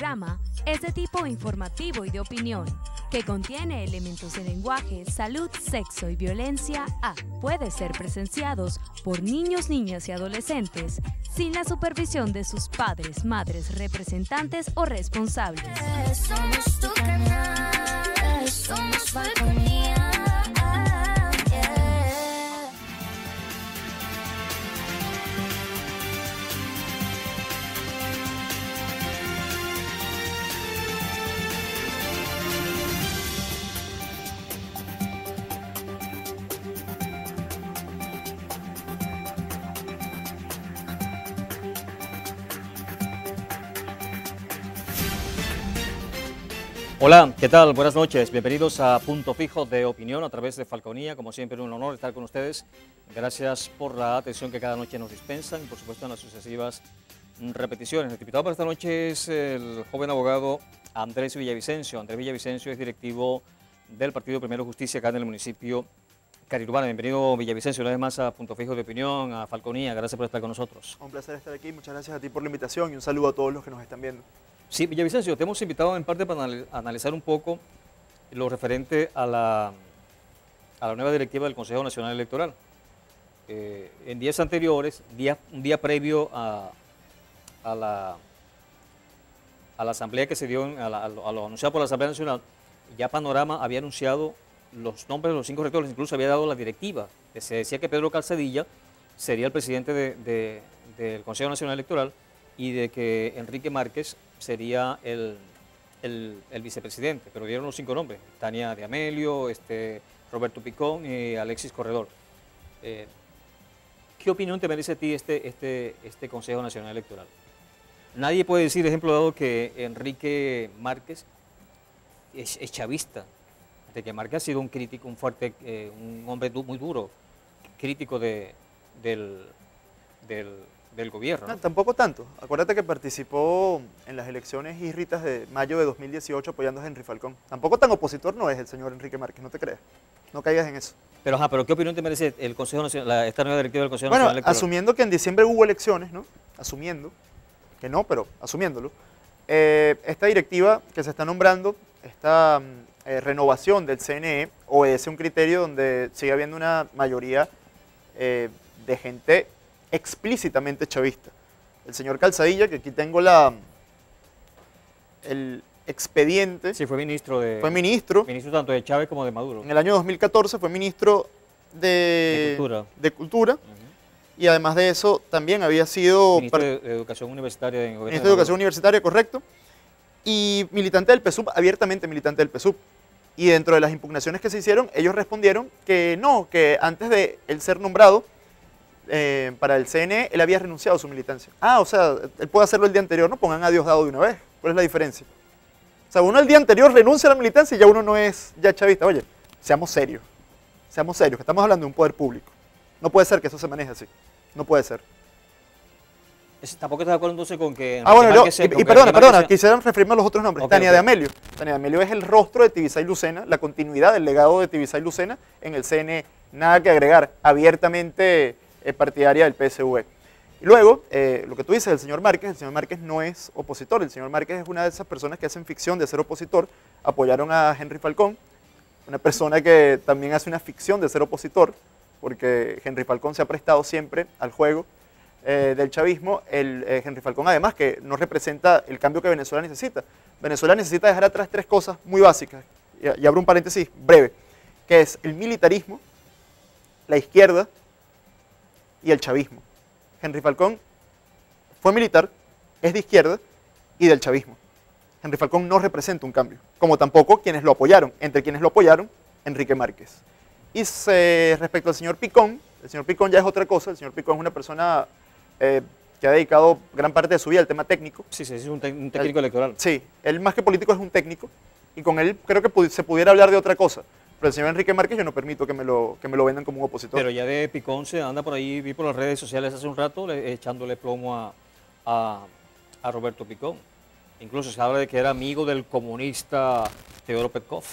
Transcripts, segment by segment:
programa es de tipo informativo y de opinión, que contiene elementos de lenguaje, salud, sexo y violencia A. Puede ser presenciados por niños, niñas y adolescentes sin la supervisión de sus padres, madres, representantes o responsables. Somos tu canal, somos Falconía. Hola, ¿qué tal? Buenas noches. Bienvenidos a Punto Fijo de Opinión a través de Falconía. Como siempre, un honor estar con ustedes. Gracias por la atención que cada noche nos dispensan y, por supuesto, en las sucesivas repeticiones. El invitado para esta noche es el joven abogado Andrés Villavicencio. Andrés Villavicencio es directivo del Partido Primero Justicia acá en el municipio Cariurbana. Bienvenido, Villavicencio, una vez más a Punto Fijo de Opinión, a Falconía. Gracias por estar con nosotros. Un placer estar aquí. Muchas gracias a ti por la invitación y un saludo a todos los que nos están viendo. Sí, Villavicencio, te hemos invitado en parte para analizar un poco lo referente a la nueva directiva del Consejo Nacional Electoral. En días anteriores, un día previo a la asamblea que se dio, a lo anunciado por la Asamblea Nacional, ya Panorama había anunciado los nombres de los 5 rectores, incluso había dado la directiva. Se decía que Pedro Calzadilla sería el presidente del Consejo Nacional Electoral y de que Enrique Márquez sería el vicepresidente, pero dieron los 5 nombres: Tania de Amelio, Roberto Picón y Alexis Corredor. ¿Qué opinión te merece a ti este Consejo Nacional Electoral? Nadie puede decir, ejemplo dado, que Enrique Márquez es chavista. Enrique Márquez ha sido un crítico, un hombre muy duro, crítico del gobierno, ¿no? No, tampoco tanto. Acuérdate que participó en las elecciones irritas de mayo de 2018 apoyando a Henry Falcón. Tampoco tan opositor no es el señor Enrique Márquez, no te creas. No caigas en eso. Pero ¿qué opinión te merece el Consejo Nacional, esta nueva directiva del Consejo Nacional Electoral? Asumiendo que en diciembre hubo elecciones, ¿no? Asumiendo, que no, pero asumiéndolo, esta directiva que se está nombrando, esta renovación del CNE, obedece un criterio donde sigue habiendo una mayoría de gente explícitamente chavista. El señor Calzadilla, que aquí tengo el expediente. Sí, fue ministro. Ministro tanto de Chávez como de Maduro. En el año 2014 fue ministro de Cultura. Y además de eso también había sido ministro de Educación Universitaria. Ministro de Educación Universitaria, correcto. Y militante del PSUV, abiertamente militante del PSUV. Y dentro de las impugnaciones que se hicieron, ellos respondieron que no, que antes de él ser nombrado para el CNE, él había renunciado a su militancia. O sea, él puede hacerlo el día anterior, no pongan a Dios dado de una vez. ¿Cuál es la diferencia? O sea, uno el día anterior renuncia a la militancia y ya uno no es ya chavista. Oye, seamos serios, que estamos hablando de un poder público. No puede ser que eso se maneje así, no puede ser. ¿Tampoco estás de acuerdo entonces con que... Perdona, quisieran referirme a los otros nombres. Okay, Tania de Amelio. Tania de Amelio es el rostro de Tibisay Lucena, la continuidad del legado de Tibisay Lucena en el CNE. Nada que agregar, abiertamente partidaria del PSV. Y luego, lo que tú dices del señor Márquez no es opositor. El señor Márquez es una de esas personas que hacen ficción de ser opositor. Apoyaron a Henry Falcón, una persona que también hace una ficción de ser opositor, porque Henry Falcón se ha prestado siempre al juego del chavismo. Henry Falcón, además, que no representa el cambio que Venezuela necesita. Venezuela necesita dejar atrás 3 cosas muy básicas, y abro un paréntesis breve, que es el militarismo, la izquierda y el chavismo. Henry Falcón fue militar, es de izquierda y del chavismo. Henry Falcón no representa un cambio, como tampoco quienes lo apoyaron. Entre quienes lo apoyaron, Enrique Márquez. Y respecto al señor Picón, el señor Picón ya es otra cosa. El señor Picón es una persona que ha dedicado gran parte de su vida al tema técnico. Sí, es un técnico electoral. Sí, él más que político es un técnico, y con él creo que se pudiera hablar de otra cosa. Pero el señor Enrique Márquez yo no permito que me lo vendan como un opositor. Pero ya de Picón se anda por ahí, vi por las redes sociales hace un rato echándole plomo a Roberto Picón. Incluso se habla de que era amigo del comunista Teodoro Petkov.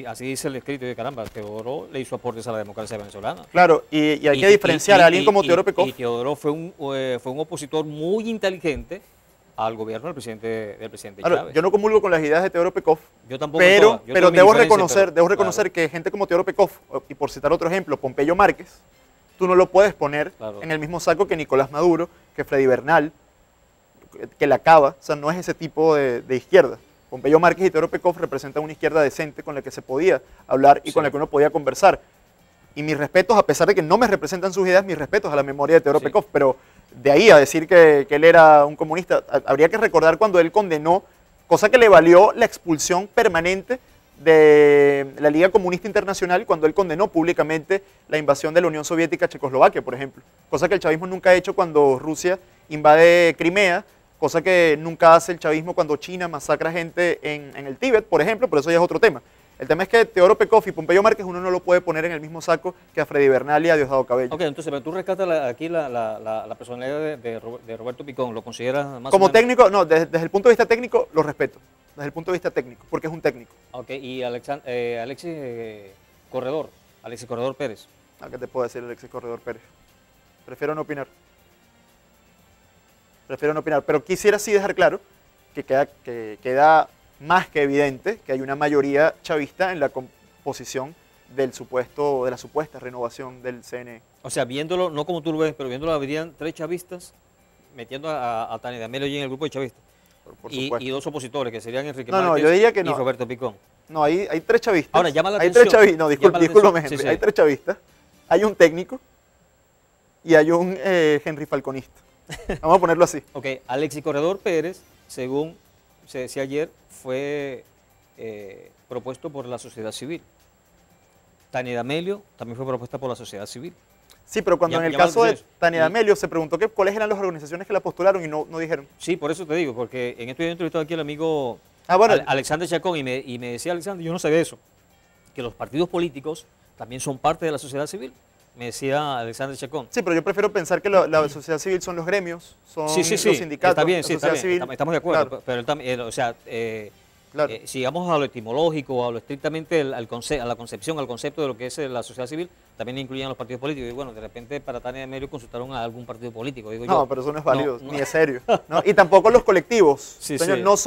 Así dice el escrito de caramba, Teodoro le hizo aportes a la democracia venezolana. Claro, y hay que diferenciar a alguien como Teodoro Petkov. Y Teodoro fue un opositor muy inteligente al gobierno del presidente Claro, Chávez. yo no comulgo con las ideas de Teodoro Pekov, Yo tampoco. pero yo tengo mi debo diferencia, reconocer claro, que gente como Teodoro Pekov, y por citar otro ejemplo, Pompeyo Márquez, tú no lo puedes poner Claro. en el mismo saco que Nicolás Maduro, que Freddy Bernal, que la Cava, o sea, no es ese tipo de izquierda. Pompeyo Márquez y Teodoro Pekov representan una izquierda decente con la que se podía hablar y Sí. con la que uno podía conversar. Y mis respetos, a pesar de que no me representan sus ideas, mis respetos a la memoria de Teodoro Sí. Pekov, pero de ahí a decir que él era un comunista, habría que recordar cuando él condenó, cosa que le valió la expulsión permanente de la Liga Comunista Internacional, cuando él condenó públicamente la invasión de la Unión Soviética a Checoslovaquia, por ejemplo. Cosa que el chavismo nunca ha hecho cuando Rusia invade Crimea, cosa que nunca hace el chavismo cuando China masacra gente en el Tíbet, por ejemplo, pero eso ya es otro tema. El tema es que Teodoro Pekov y Pompeyo Márquez uno no lo puede poner en el mismo saco que a Freddy Bernal y a Diosdado Cabello. Ok, entonces, pero tú rescatas aquí la personalidad de Roberto Picón, ¿lo consideras más Como o menos? técnico, no, desde el punto de vista técnico lo respeto, desde el punto de vista técnico, porque es un técnico. Ok, y Alexis Corredor Pérez. ¿Qué te puedo decir, Alexis Corredor Pérez? Prefiero no opinar. Pero quisiera sí dejar claro que queda más que evidente que hay una mayoría chavista en la composición de la supuesta renovación del CNE. O sea, viéndolo, no como tú lo ves, pero viéndolo, habrían 3 chavistas metiendo a Tania D'Amelio allí en el grupo de chavistas. Por Y supuesto. 2 opositores, que serían Enrique No, Márquez yo diría que y no. Roberto Picón. No, hay 3 chavistas. Ahora, llama la hay atención. 3 chavistas. No, llama la discúlpame, atención. Henry. Sí, sí. Hay 3 chavistas. Hay un técnico y hay un Henry Falconista. Vamos a ponerlo así. Ok, Alexis Corredor Pérez, según se decía ayer, fue propuesto por la sociedad civil. Tania D'Amelio también fue propuesta por la sociedad civil. Sí, pero cuando en el Llama la caso de atención. Tania Y- D'Amelio se preguntó cuáles eran las organizaciones que la postularon y no dijeron. Sí, por eso te digo, porque en esto yo he entrevistado aquí al amigo Bueno, Alexander Chacón y me decía Alexander, yo no sabía eso, que los partidos políticos también son parte de la sociedad civil. Me decía Alexander Chacón. sí, pero yo prefiero pensar que la sociedad civil son los gremios, son Sí, los sindicatos. está bien, la sí, está sociedad bien, civil. estamos de acuerdo, Claro, pero él también, o sea, claro. si vamos a lo etimológico, a lo estrictamente a la concepción, al concepto de lo que es la sociedad civil, también incluían los partidos políticos. Y bueno, de repente para Tania D'Amelio consultaron a algún partido político, digo No, yo. pero eso no es válido, No, ni es serio. ¿no? Y tampoco los colectivos. Sí, Señor, sí. no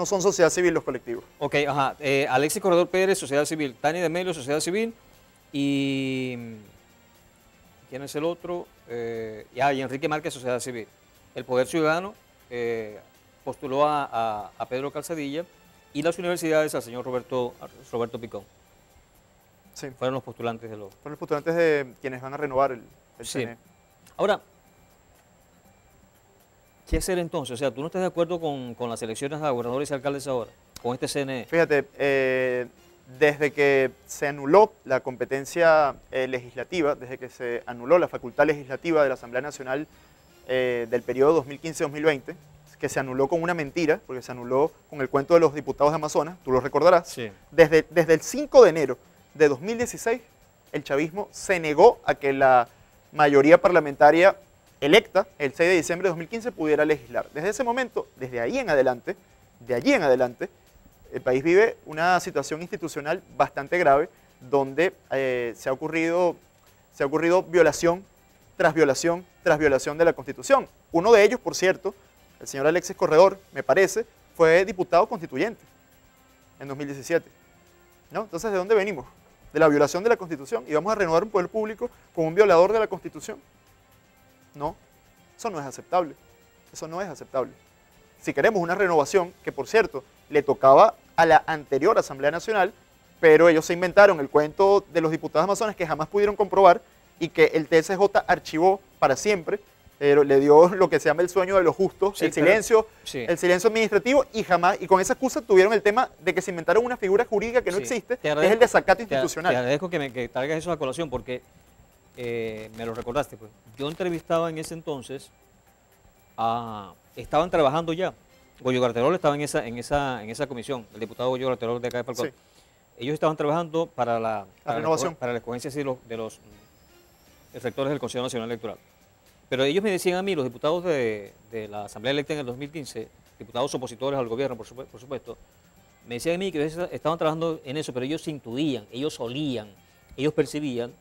son sociedad civil los colectivos. Ok, ajá. Alexis Corredor Pérez, sociedad civil. Tania D'Amelio, sociedad civil. Y ¿quién es el otro? Y Enrique Márquez, sociedad civil. El Poder Ciudadano postuló a Pedro Calzadilla y las universidades al señor Roberto Picón. Sí, Fueron los postulantes de los... fueron los postulantes de quienes van a renovar el Sí. CNE. Ahora, ¿qué hacer entonces? O sea, ¿tú no estás de acuerdo con las elecciones a gobernadores y alcaldes ahora? Con este CNE. Fíjate, desde que se anuló la competencia legislativa, desde que se anuló la facultad legislativa de la Asamblea Nacional del periodo 2015-2020, que se anuló con una mentira, porque se anuló con el cuento de los diputados de Amazonas, tú lo recordarás, Sí. desde el 5 de enero de 2016, el chavismo se negó a que la mayoría parlamentaria electa el 6 de diciembre de 2015 pudiera legislar. Desde ese momento, de allí en adelante, el país vive una situación institucional bastante grave donde se ha ocurrido violación tras violación tras violación de la Constitución. Uno de ellos, por cierto, el señor Alexis Corredor, me parece, fue diputado constituyente en 2017. ¿No? Entonces, ¿de dónde venimos? De la violación de la Constitución. ¿Y vamos a renovar un poder público con un violador de la Constitución? No, eso no es aceptable. Eso no es aceptable. Si queremos una renovación, que por cierto, le tocaba a la anterior Asamblea Nacional, pero ellos se inventaron el cuento de los diputados amazonas que jamás pudieron comprobar y que el TSJ archivó para siempre, pero le dio lo que se llama el sueño de los justos, Sí, el silencio, sí. el silencio administrativo, y con esa excusa tuvieron el tema de que se inventaron una figura jurídica que no Sí. existe, Te que es agradezco- el desacato Te institucional. agradezco que traigas eso a colación porque me lo recordaste. Pues. Yo entrevistaba en ese entonces estaban trabajando ya. Goyo Garterol estaba en esa comisión, el diputado Goyo Garterol de acá de Falcón. Sí. Ellos estaban trabajando para la renovación. para la escogencia sí, de los rectores del Consejo Nacional Electoral. Pero ellos me decían a mí, los diputados de la Asamblea electa en el 2015, diputados opositores al gobierno, por supuesto, me decían a mí que ellos estaban trabajando en eso, pero ellos intuían, ellos olían, ellos percibían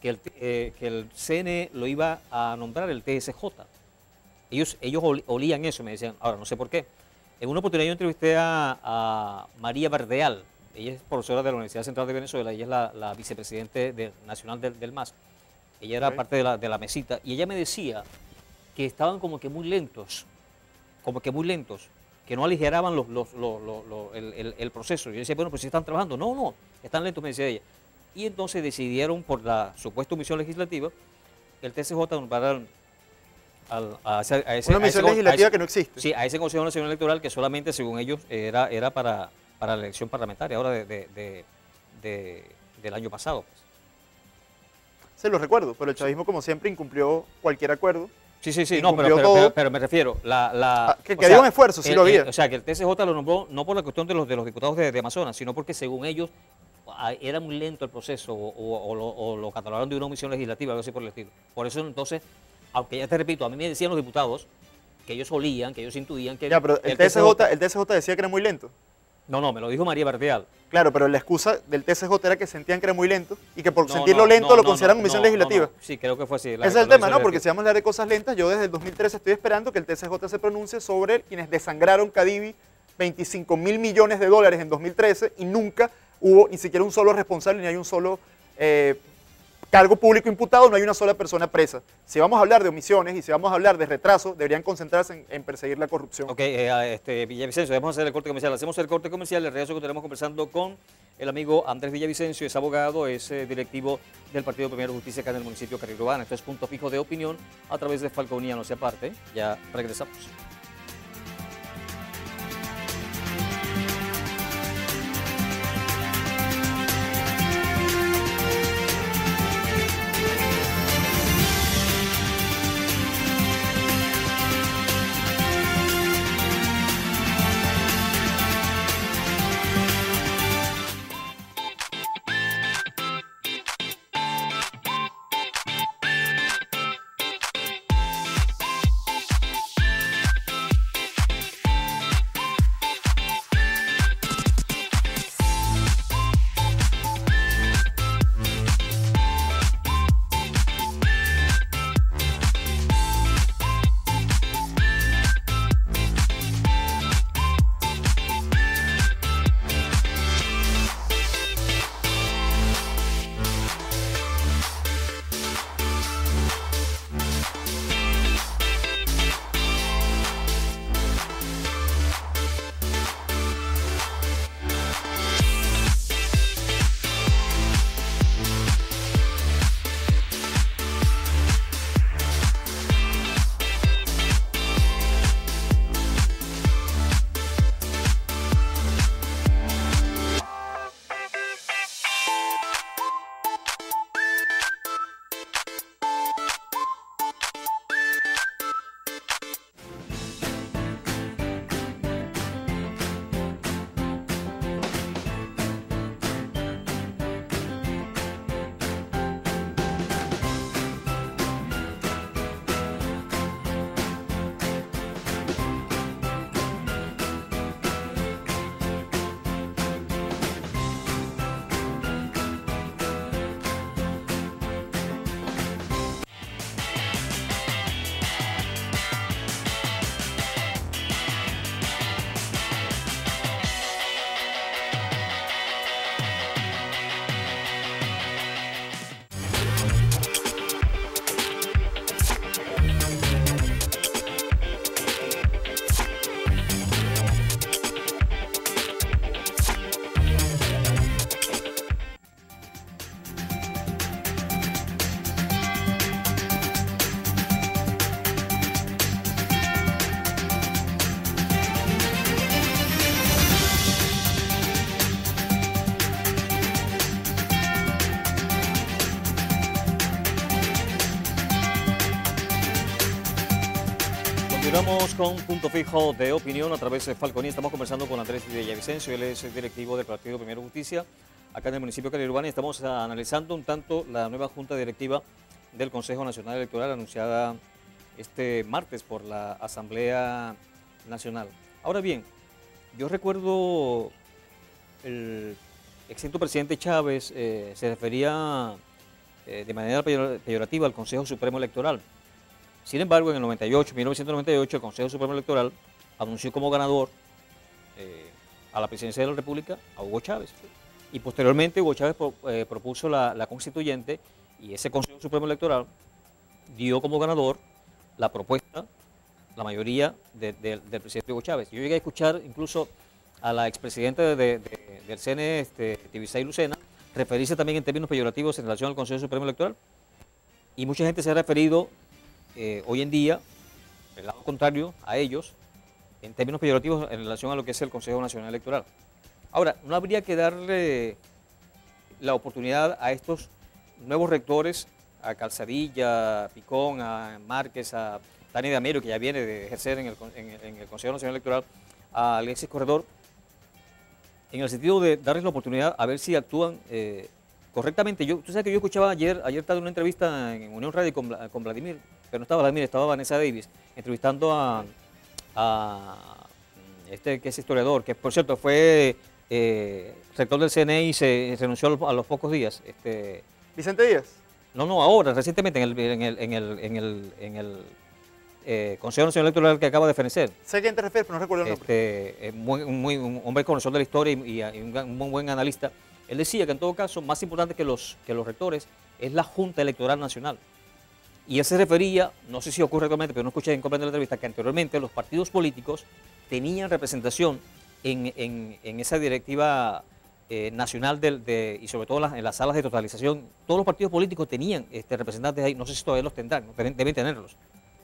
que el CNE lo iba a nombrar el TSJ. Ellos olían eso, me decían, ahora no sé por qué. En una oportunidad yo entrevisté a María Verdeal, ella es profesora de la Universidad Central de Venezuela, ella es la vicepresidente nacional del MAS. Ella era parte de la mesita, y ella me decía que estaban como que muy lentos, que no aligeraban el proceso. Yo decía, bueno, pues si están trabajando. No, no, están lentos, me decía ella. Y entonces decidieron, por la supuesta omisión legislativa, el TCJ nombrar a ese... Una omisión legislativa que no existe. Sí, a ese Consejo Nacional Electoral que solamente, según ellos, era para la elección parlamentaria, ahora del año pasado. Pues. Se lo recuerdo, pero el chavismo, como siempre, incumplió cualquier acuerdo. Sí, no, pero me refiero, que había un esfuerzo, sí lo había. O sea, que el TCJ lo nombró no por la cuestión de los diputados de Amazonas, sino porque según ellos era muy lento el proceso o lo catalogaron de una omisión legislativa, algo así por el estilo. Por eso entonces, aunque ya te repito, a mí me decían los diputados que ellos olían, que ellos intuían que... Ya, pero el TCJ decía que era muy lento. No, me lo dijo María Verdeal. Claro, pero la excusa del TCJ era que sentían que era muy lento y que por sentirlo lento lo consideran omisión legislativa. Sí, creo que fue así. Ese es el tema, ¿no? Porque si vamos a hablar de cosas lentas, yo desde el 2013 estoy esperando que el TCJ se pronuncie sobre quienes desangraron Cadivi 25.000 millones de dólares en 2013 y nunca hubo ni siquiera un solo responsable, ni hay un solo cargo público imputado, no hay una sola persona presa. Si vamos a hablar de omisiones y si vamos a hablar de retraso, deberían concentrarse en perseguir la corrupción. Ok, Villavicencio, debemos hacer el corte comercial. Hacemos el corte comercial, el regreso que tenemos conversando con el amigo Andrés Villavicencio, es abogado, es directivo del Partido Primero Justicia acá en el municipio de Carrillo. Esto es Punto Fijo de Opinión a través de Falconía, no se aparte. Ya regresamos. Continuamos con Punto Fijo de Opinión a través de Falconía. Estamos conversando con Andrés Villavicencio, él es el directivo del Partido Primero Justicia acá en el municipio de Carrillo. Estamos analizando un tanto la nueva junta directiva del Consejo Nacional Electoral anunciada este martes por la Asamblea Nacional. Ahora bien, yo recuerdo el extinto presidente Chávez se refería de manera peyorativa al Consejo Supremo Electoral. Sin embargo, en el 1998, el Consejo Supremo Electoral anunció como ganador a la presidencia de la República a Hugo Chávez. Y posteriormente Hugo Chávez propuso la constituyente y ese Consejo Supremo Electoral dio como ganador la propuesta, la mayoría del presidente Hugo Chávez. Yo llegué a escuchar incluso a la expresidenta del CNE, Tibisay Lucena, referirse también en términos peyorativos en relación al Consejo Supremo Electoral. Y mucha gente se ha referido hoy en día, del lado contrario a ellos, en términos peyorativos en relación a lo que es el Consejo Nacional Electoral. Ahora, no habría que darle la oportunidad a estos nuevos rectores, a Calzadilla, a Picón, a Márquez, a Dani de Amero, que ya viene de ejercer en el Consejo Nacional Electoral, a Alexis Corredor, en el sentido de darles la oportunidad a ver si actúan correctamente. Tú sabes que yo escuchaba ayer tarde una entrevista en Unión Radio con Vladimir, pero no estaba Vladimir, estaba Vanessa Davis, entrevistando a que es historiador, que por cierto fue rector del CNE y se renunció a los pocos días. ¿Vicente Díaz? No, ahora, recientemente en el Consejo Nacional Electoral que acaba de fenecer. Sé a quién te refieres, pero no recuerdo el nombre. Un hombre conocedor de la historia y un muy buen analista. Él decía que en todo caso, más importante que los rectores es la Junta Electoral Nacional. Y él se refería, no sé si ocurre actualmente, pero no escuché en comprender la entrevista, que anteriormente los partidos políticos tenían representación en esa directiva nacional y sobre todo en las salas de totalización. Todos los partidos políticos tenían representantes ahí, no sé si todavía los tendrán, ¿no? Deben tenerlos.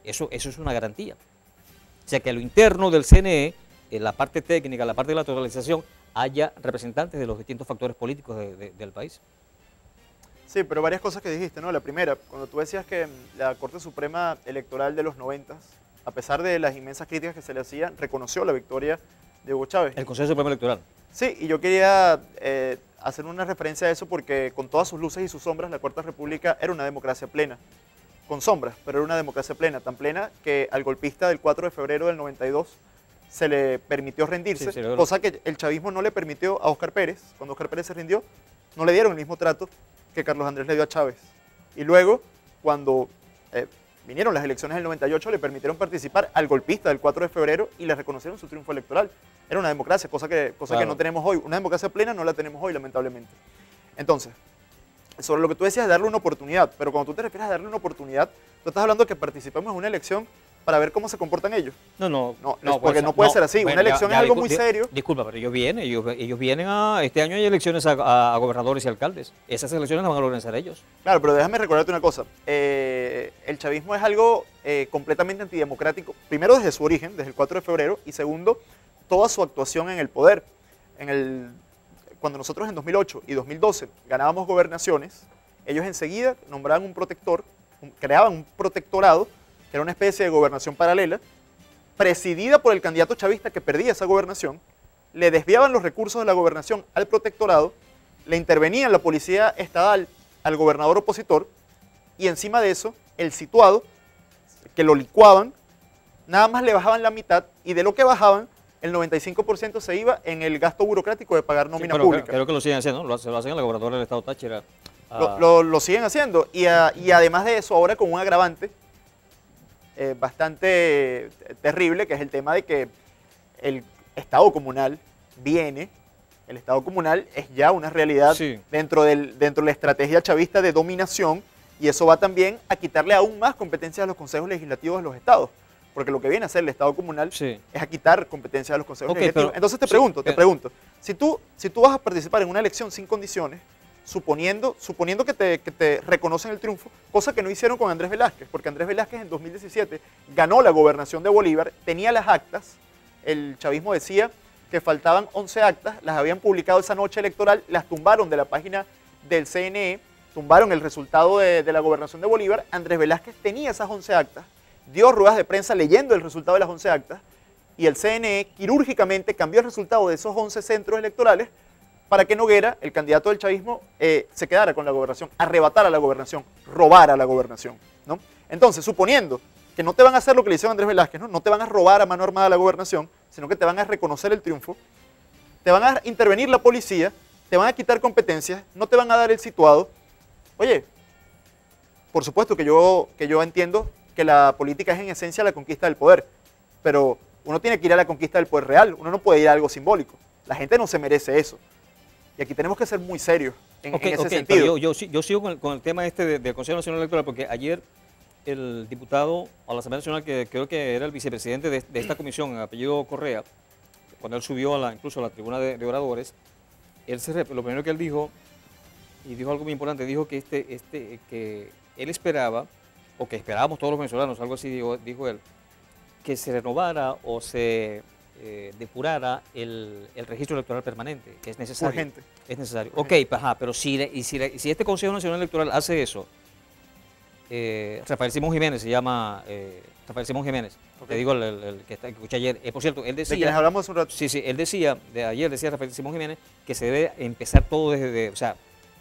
Eso es una garantía. O sea, que a lo interno del CNE, en la parte técnica, la parte de la totalización, haya representantes de los distintos factores políticos del país. Sí, pero varias cosas que dijiste, ¿no? La primera, cuando tú decías que la Corte Suprema Electoral de los 90, a pesar de las inmensas críticas que se le hacían, reconoció la victoria de Hugo Chávez. El Consejo Supremo Electoral. Sí, y yo quería hacer una referencia a eso porque con todas sus luces y sus sombras, la Cuarta República era una democracia plena. Con sombras, pero era una democracia plena, tan plena que al golpista del 4 de febrero del 92 se le permitió rendirse, sí, cosa que el chavismo no le permitió a Óscar Pérez. Cuando Óscar Pérez se rindió, no le dieron el mismo trato que Carlos Andrés le dio a Chávez. Y luego, cuando vinieron las elecciones del 98, le permitieron participar al golpista del 4 de febrero y le reconocieron su triunfo electoral. Era una democracia, cosa que no tenemos hoy. Una democracia plena no la tenemos hoy, lamentablemente. Entonces, sobre lo que tú decías, darle una oportunidad, pero cuando tú te refieres a darle una oportunidad, tú estás hablando de que participemos en una elección para ver cómo se comportan ellos. No, porque no puede ser así. Bueno, una elección es algo muy serio. Disculpa, pero ellos vienen este año hay elecciones a gobernadores y alcaldes. Esas elecciones las van a organizar ellos. Claro, pero déjame recordarte una cosa. El chavismo es algo completamente antidemocrático, primero desde su origen, desde el 4 de febrero, y segundo, toda su actuación en el poder. Cuando nosotros en 2008 y 2012 ganábamos gobernaciones, ellos enseguida nombraban un protector, creaban un protectorado, que era una especie de gobernación paralela, presidida por el candidato chavista que perdía esa gobernación, le desviaban los recursos de la gobernación al protectorado, le intervenían la policía estatal al gobernador opositor, y encima de eso, el situado, que lo licuaban, nada más le bajaban la mitad, y de lo que bajaban, el 95% se iba en el gasto burocrático de pagar nómina pública. Creo que lo siguen haciendo, ¿no? Se lo hacen a la gobernadora del estado Táchira. Lo siguen haciendo, y además de eso, ahora con un agravante bastante terrible, que es el tema de que el Estado comunal el Estado comunal es ya una realidad, sí, dentro de la estrategia chavista de dominación, y eso va también a quitarle aún más competencias a los consejos legislativos de los estados. Porque lo que viene a hacer el Estado comunal, sí, es a quitar competencias a los consejos legislativos. Entonces te pregunto, si tú vas a participar en una elección sin condiciones, suponiendo que te reconocen el triunfo, cosa que no hicieron con Andrés Velázquez, porque Andrés Velázquez en 2017 ganó la gobernación de Bolívar, tenía las actas, el chavismo decía que faltaban 11 actas, las habían publicado esa noche electoral, las tumbaron de la página del CNE, tumbaron el resultado de la gobernación de Bolívar. Andrés Velázquez tenía esas 11 actas, dio ruedas de prensa leyendo el resultado de las 11 actas, y el CNE quirúrgicamente cambió el resultado de esos 11 centros electorales para que Noguera, el candidato del chavismo, se quedara con la gobernación, arrebatara la gobernación, robara la gobernación, ¿no? Entonces, suponiendo que no te van a hacer lo que le hicieron a Andrés Velázquez, ¿no? No te van a robar a mano armada la gobernación, sino que te van a reconocer el triunfo, te van a intervenir la policía, te van a quitar competencias, no te van a dar el situado. Oye, por supuesto que yo entiendo que la política es en esencia la conquista del poder, pero uno tiene que ir a la conquista del poder real, uno no puede ir a algo simbólico. La gente no se merece eso. Y aquí tenemos que ser muy serios en ese sentido. Yo sigo con el tema este del Consejo Nacional Electoral, porque ayer el diputado a la Asamblea Nacional, que creo que era el vicepresidente de esta comisión, en apellido Correa, cuando él subió incluso a la tribuna de oradores, lo primero que él dijo, y dijo algo muy importante, dijo que que él esperaba, o que esperábamos todos los venezolanos, algo así dijo él, que se renovara o se depurara el registro electoral permanente, que es necesario. Urgente. Es necesario. Urgente. Ok, pero si este Consejo Nacional Electoral hace eso, Rafael Simón Jiménez se llama, Rafael Simón Jiménez, te digo el que escuché ayer, por cierto, él decía... De quienes hablamos hace un rato. Sí, él decía, ayer decía Rafael Simón Jiménez, que se debe empezar todo o sea,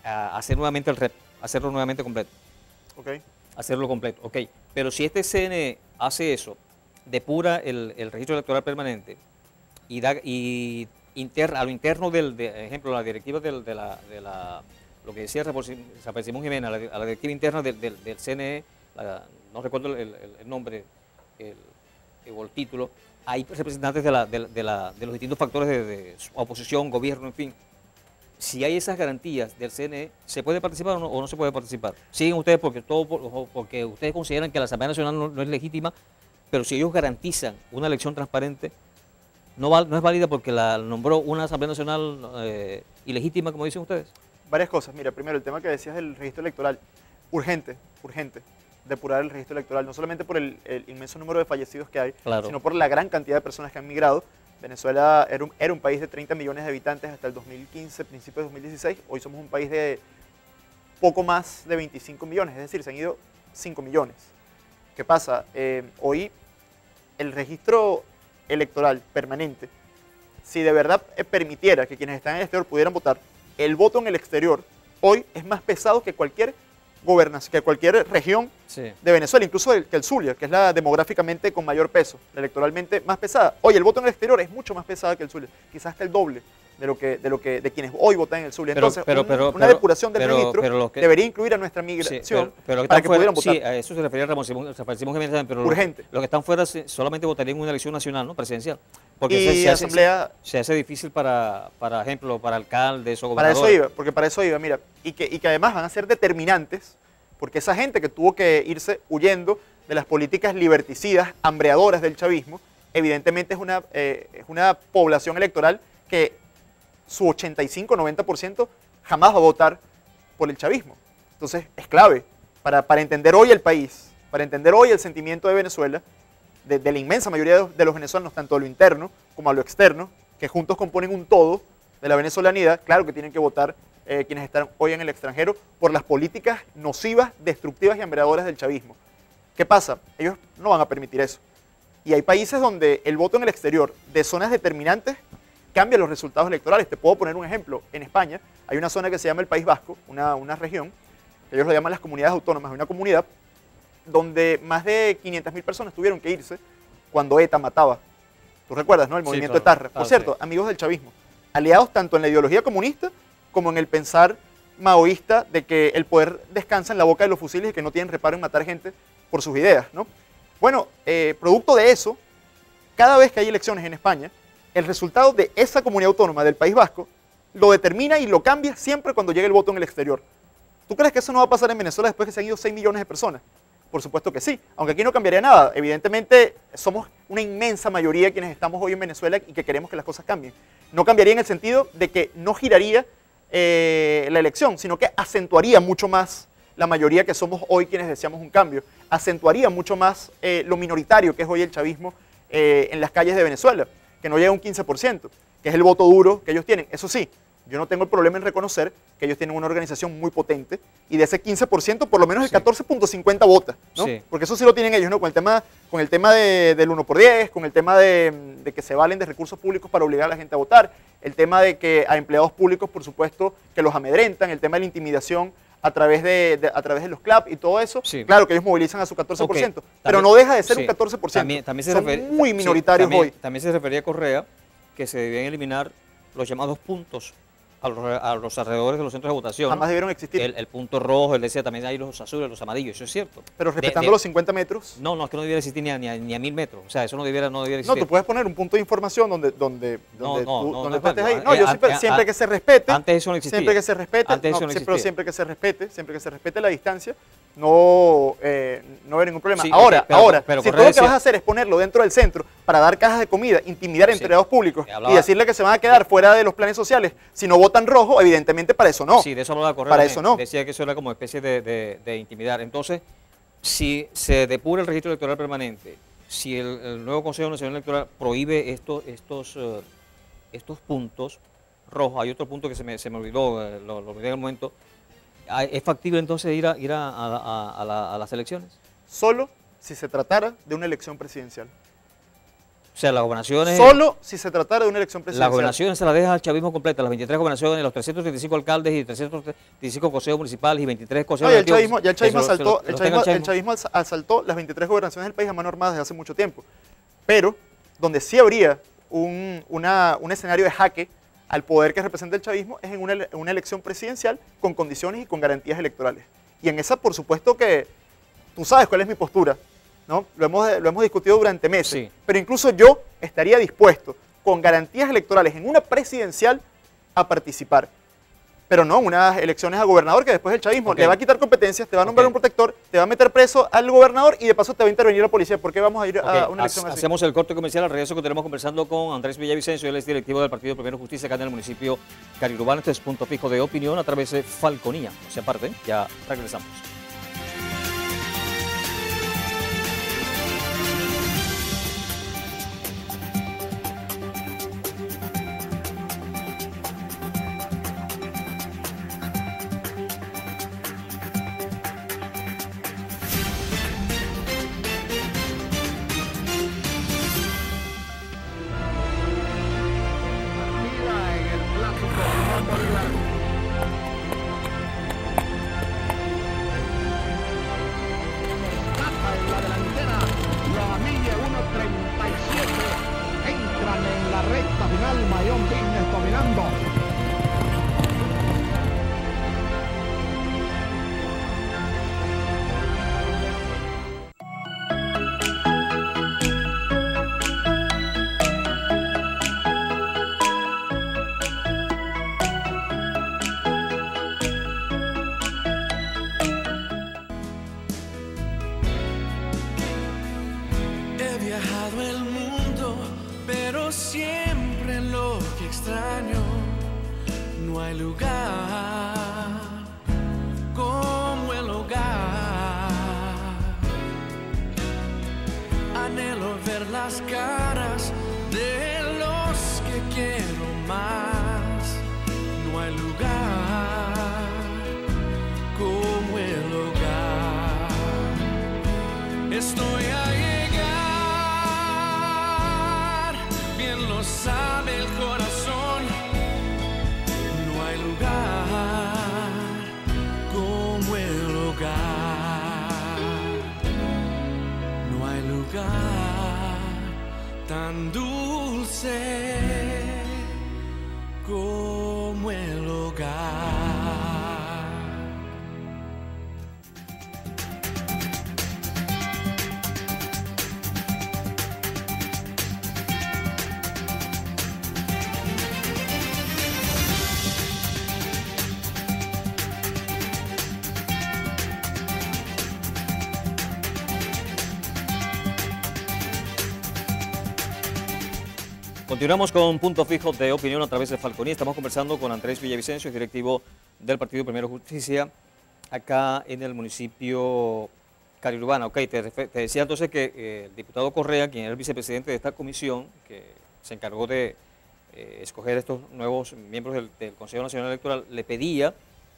a hacer nuevamente el REP, hacerlo nuevamente completo. Ok. Hacerlo completo, ok. Pero si este CNE hace eso, depura el registro electoral permanente y a lo interno ejemplo, la directiva lo que decía Rafael Simón Jiménez, a la directiva interna del CNE, no recuerdo el nombre o el título, hay representantes de los distintos factores de oposición, gobierno, en fin. Si hay esas garantías del CNE, ¿se puede participar o no se puede participar? Siguen ustedes porque ustedes consideran que la Asamblea Nacional no es legítima, pero si ellos garantizan una elección transparente, no es válida porque la nombró una Asamblea Nacional ilegítima, como dicen ustedes. Varias cosas. Mira, primero, el tema que decías del registro electoral. Urgente, depurar el registro electoral, no solamente por el inmenso número de fallecidos que hay, Claro. sino por la gran cantidad de personas que han migrado. Venezuela era un país de 30 millones de habitantes hasta el 2015, principios de 2016. Hoy somos un país de poco más de 25 millones, es decir, se han ido 5 millones. ¿Qué pasa? Hoy el registro electoral permanente, si de verdad permitiera que quienes están en el exterior pudieran votar, el voto en el exterior hoy es más pesado que cualquier gobernación, que cualquier región Sí. de Venezuela, incluso que el Zulia, que es la demográficamente con mayor peso, la electoralmente más pesada. Hoy el voto en el exterior es mucho más pesado que el Zulia, quizás hasta el doble de quienes hoy votan en el Zulia. Entonces, una depuración del registro debería incluir a nuestra migración para que pudieran votar. Sí, a eso se refería Rafael Simón Jiménez, pero Urgente. Los que están fuera solamente votarían en una elección nacional, ¿no? Presidencial. Porque Y se hace difícil para ejemplo, para alcaldes o Para gobernadores. eso iba, porque para eso iba, mira, y que además van a ser determinantes, porque esa gente que tuvo que irse huyendo de las políticas liberticidas, hambreadoras del chavismo, evidentemente es una población electoral que su 85-90% jamás va a votar por el chavismo. Entonces es clave para entender hoy el país, para entender hoy el sentimiento de Venezuela, de la inmensa mayoría de los venezolanos, tanto a lo interno como a lo externo, que juntos componen un todo de la venezolanidad. Claro que tienen que votar quienes están hoy en el extranjero por las políticas nocivas, destructivas y hambreadoras del chavismo. ¿Qué pasa? Ellos no van a permitir eso. Y hay países donde el voto en el exterior de zonas determinantes cambia los resultados electorales. Te puedo poner un ejemplo. En España hay una zona que se llama el País Vasco, una región, que ellos lo llaman las comunidades autónomas, una comunidad donde más de 500.000 personas tuvieron que irse cuando ETA mataba. Tú recuerdas, ¿no? El movimiento claro, Etarra. Por claro, cierto, sí. Amigos del chavismo, aliados tanto en la ideología comunista como en el pensar maoísta de que el poder descansa en la boca de los fusiles y que no tienen reparo en matar gente por sus ideas, ¿no? Bueno, producto de eso, cada vez que hay elecciones en España, el resultado de esa comunidad autónoma del País Vasco lo determina y lo cambia siempre cuando llegue el voto en el exterior. ¿Tú crees que eso no va a pasar en Venezuela después que se han ido 6 millones de personas? Por supuesto que sí, aunque aquí no cambiaría nada. Evidentemente somos una inmensa mayoría quienes estamos hoy en Venezuela y que queremos que las cosas cambien. No cambiaría en el sentido de que no giraría la elección, sino que acentuaría mucho más la mayoría que somos hoy quienes deseamos un cambio. Acentuaría mucho más lo minoritario que es hoy el chavismo en las calles de Venezuela, que no llega a un 15%, que es el voto duro que ellos tienen. Eso sí, yo no tengo el problema en reconocer que ellos tienen una organización muy potente y de ese 15%, por lo menos el 14.50 vota, ¿no? Sí. Porque eso sí lo tienen ellos, ¿no? Con el tema del 1×10, con el tema de que se valen de recursos públicos para obligar a la gente a votar, el tema de que a empleados públicos, por supuesto, que los amedrentan, el tema de la intimidación a través de los CLAP y todo eso. Sí. Claro que ellos movilizan a su 14%, Okay. pero También- no deja de ser sí. un 14%. También se Son muy minoritarios hoy. También se refería a Correa que se debían eliminar los llamados puntos a los alrededores de los centros de votación. Jamás debieron existir. El punto rojo, él decía también hay los azules, los amarillos, eso es cierto. Pero respetando los 50 metros. No, es que no debiera existir ni a 1000 metros. O sea, eso no debiera existir. No, tú puedes poner un punto de información donde tú estés ahí. No, yo siempre que se respete. Antes eso no existía. Siempre que se respete. Antes eso no existía. Pero siempre que se respete la distancia, no hay ningún problema. Sí, ahora, pero si tú lo que vas a hacer es ponerlo dentro del centro para dar cajas de comida, intimidar a empleados públicos y decirle que se van a quedar fuera de los planes sociales si no votan rojo, evidentemente para eso no. Sí, de eso hablaba Correa. Para eso no. Decía que eso era como especie de intimidar. Entonces, si se depura el registro electoral permanente, si el nuevo Consejo Nacional Electoral prohíbe estos puntos rojos, hay otro punto que se me olvidó, lo olvidé en el momento. ¿Es factible entonces ir a las elecciones? Solo si se tratara de una elección presidencial. O sea, las gobernaciones... Solo si se tratara de una elección presidencial. Las gobernaciones se las deja al chavismo completa, las 23 gobernaciones, los 335 alcaldes y 335 consejos municipales y 23 consejos legislativos. El chavismo asaltó las 23 gobernaciones del país a mano armada desde hace mucho tiempo. Pero donde sí habría un escenario de jaque al poder que representa el chavismo es en una elección presidencial con condiciones y con garantías electorales. Y en esa, por supuesto que tú sabes cuál es mi postura, ¿no? Lo hemos discutido durante meses, sí. Pero incluso yo estaría dispuesto, con garantías electorales en una presidencial, a participar. Pero no unas elecciones a gobernador que después el chavismo le va a quitar competencias, te va a nombrar un protector, te va a meter preso al gobernador y de paso te va a intervenir la policía. ¿Por qué vamos a ir a una elección así? Hacemos el corte comercial, al regreso que tenemos conversando con Andrés Villavicencio, él es directivo del Partido Primero Justicia acá en el municipio Carirubano. Este es Punto Fijo de Opinión a través de Falconía. O sea, aparte, ya regresamos. He viajado el mundo, pero siempre lo que extraño, no hay lugar como el hogar. Anhelo ver las caras de los que quiero más, no hay lugar como el hogar. Estoy a llegar, bien lo sabe el corazón, no hay lugar como el hogar, no hay lugar tan dulce como el hogar. Continuamos con Punto Fijo de Opinión a través de Falconía. Estamos conversando con Andrés Villavicencio, directivo del Partido Primero Justicia, acá en el municipio Carirubano. Ok, te decía entonces que el diputado Correa, quien era el vicepresidente de esta comisión, que se encargó de escoger estos nuevos miembros del Consejo Nacional Electoral, le pedía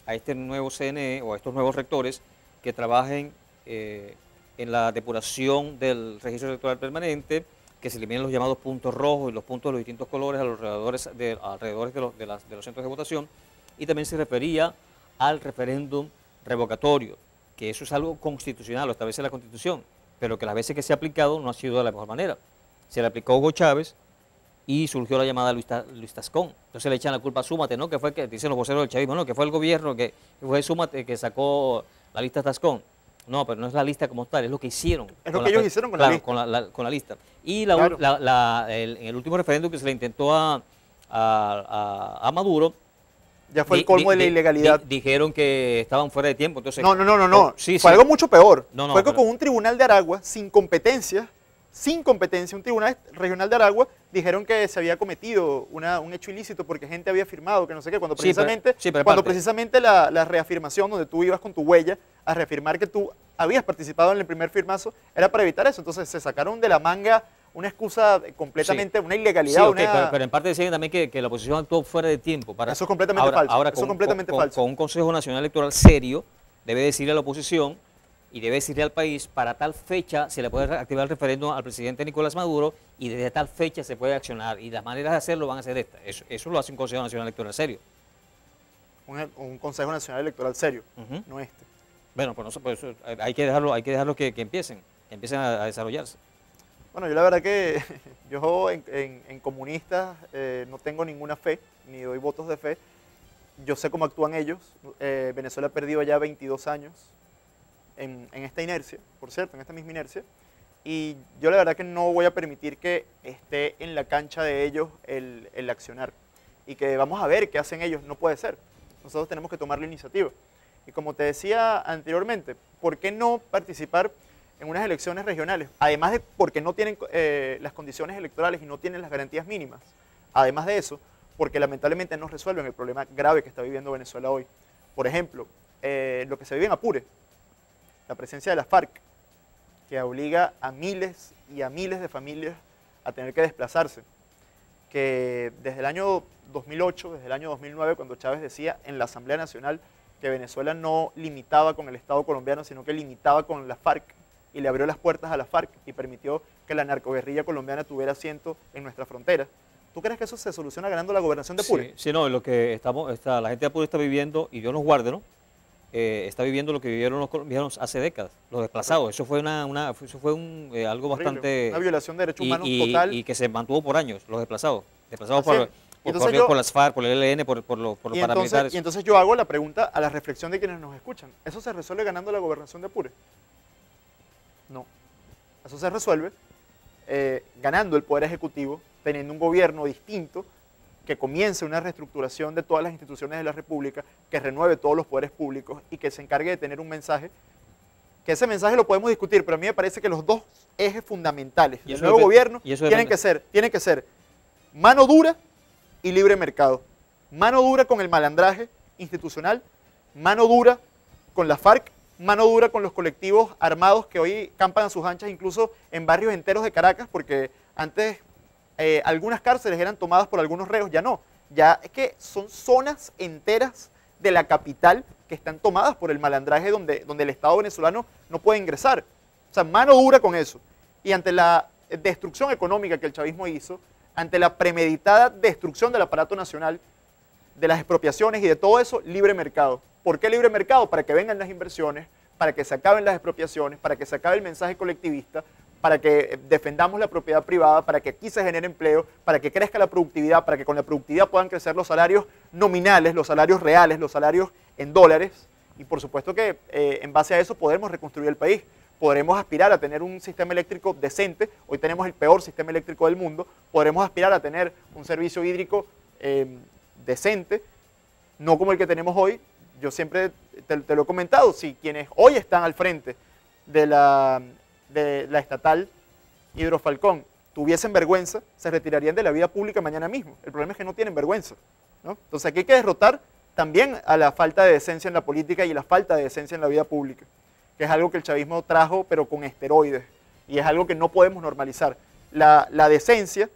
a este nuevo CNE o a estos nuevos rectores que trabajen en la depuración del registro electoral permanente, que se eliminen los llamados puntos rojos y los puntos de los distintos colores a los alrededores de los centros de votación, y también se refería al referéndum revocatorio, que eso es algo constitucional, lo establece la Constitución, pero que las veces que se ha aplicado no ha sido de la mejor manera. Se le aplicó a Hugo Chávez y surgió la llamada Luis Tascón. Entonces le echan la culpa a Súmate, ¿no? Que fue que dicen los voceros del chavismo, no, que fue el gobierno, que fue Súmate que sacó la lista Tascón. No, pero no es la lista como tal, es lo que hicieron. Es lo que ellos hicieron con la lista. Con la lista. Y Claro. en el último referéndum que se le intentó a Maduro, Ya fue el colmo de la ilegalidad. dijeron que estaban fuera de tiempo. Entonces, No. Sí, Fue sí. algo mucho peor. No, Fue que pero- con un tribunal de Aragua, sin competencia, un tribunal regional de Aragua, dijeron que se había cometido un hecho ilícito porque gente había firmado, que no sé qué, cuando Sí, pero- precisamente, sí, pero cuando aparte- precisamente la reafirmación donde tú ibas con tu huella a reafirmar que tú habías participado en el primer firmazo, era para evitar eso. Entonces se sacaron de la manga una excusa completamente, una Sí, ilegalidad, ok, una... pero en parte decían también que la oposición actuó fuera de tiempo. Eso es completamente falso, Ahora, eso es completamente falso. Con un Consejo Nacional Electoral serio, debe decirle a la oposición y debe decirle al país, para tal fecha se le puede activar el referéndum al presidente Nicolás Maduro y desde tal fecha se puede accionar. Y las maneras de hacerlo van a ser estas. Eso lo hace un Consejo Nacional Electoral serio. un Consejo Nacional Electoral serio, Ujú. no este. Bueno, por eso hay que dejarlo que empiecen a desarrollarse. Bueno, yo la verdad que yo en comunistas no tengo ninguna fe, ni doy votos de fe. Yo sé cómo actúan ellos. Venezuela ha perdido ya 22 años en esta inercia, por cierto, en esta misma inercia. Y yo la verdad que no voy a permitir que esté en la cancha de ellos el accionar. Y que vamos a ver qué hacen ellos, no puede ser. Nosotros tenemos que tomar la iniciativa. Y como te decía anteriormente, ¿por qué no participar en unas elecciones regionales? Además de porque no tienen las condiciones electorales y no tienen las garantías mínimas. Además de eso, porque lamentablemente no resuelven el problema grave que está viviendo Venezuela hoy. Por ejemplo, lo que se vive en Apure, la presencia de las FARC, que obliga a miles y a miles de familias a tener que desplazarse. Que desde el año 2008, desde el año 2009, cuando Chávez decía en la Asamblea Nacional que Venezuela no limitaba con el Estado colombiano, sino que limitaba con las FARC, y le abrió las puertas a las FARC y permitió que la narcoguerrilla colombiana tuviera asiento en nuestra frontera. ¿Tú crees que eso se soluciona ganando la gobernación de Apure? Sí, no, lo que la gente de Apure está viviendo, y Dios nos guarde, ¿no? Está viviendo lo que vivieron los colombianos hace décadas, los desplazados. Eso fue algo Horrible, bastante... una violación de derechos humanos total. Y que se mantuvo por años, los desplazados. Desplazados Así es. Entonces por las FARC, por el ELN, por los paramilitares. Y entonces yo hago la pregunta a la reflexión de quienes nos escuchan. ¿Eso se resuelve ganando la gobernación de Apure? No. Eso se resuelve ganando el Poder Ejecutivo, teniendo un gobierno distinto, que comience una reestructuración de todas las instituciones de la República, que renueve todos los poderes públicos y que se encargue de tener un mensaje, que ese mensaje lo podemos discutir, pero a mí me parece que los dos ejes fundamentales Y del eso nuevo depende- gobierno y eso tienen que ser mano dura y libre mercado. Mano dura con el malandraje institucional, mano dura con la FARC, mano dura con los colectivos armados que hoy campan a sus anchas incluso en barrios enteros de Caracas, porque antes algunas cárceles eran tomadas por algunos reos, ya no. Ya es que son zonas enteras de la capital que están tomadas por el malandraje donde el Estado venezolano no puede ingresar. O sea, mano dura con eso. Y ante la destrucción económica que el chavismo hizo, ante la premeditada destrucción del aparato nacional, de las expropiaciones y de todo eso, libre mercado. ¿Por qué libre mercado? Para que vengan las inversiones, para que se acaben las expropiaciones, para que se acabe el mensaje colectivista, para que defendamos la propiedad privada, para que aquí se genere empleo, para que crezca la productividad, para que con la productividad puedan crecer los salarios nominales, los salarios reales, los salarios en dólares, y por supuesto que en base a eso podremos reconstruir el país. Podremos aspirar a tener un sistema eléctrico decente. Hoy tenemos el peor sistema eléctrico del mundo. Podremos aspirar a tener un servicio hídrico decente, no como el que tenemos hoy. Yo siempre te lo he comentado, si quienes hoy están al frente de la estatal Hidrofalcón tuviesen vergüenza, se retirarían de la vida pública mañana mismo. El problema es que no tienen vergüenza, ¿no? Entonces aquí hay que derrotar también a la falta de decencia en la política y la falta de decencia en la vida pública, que es algo que el chavismo trajo pero con esteroides, y es algo que no podemos normalizar. La decencia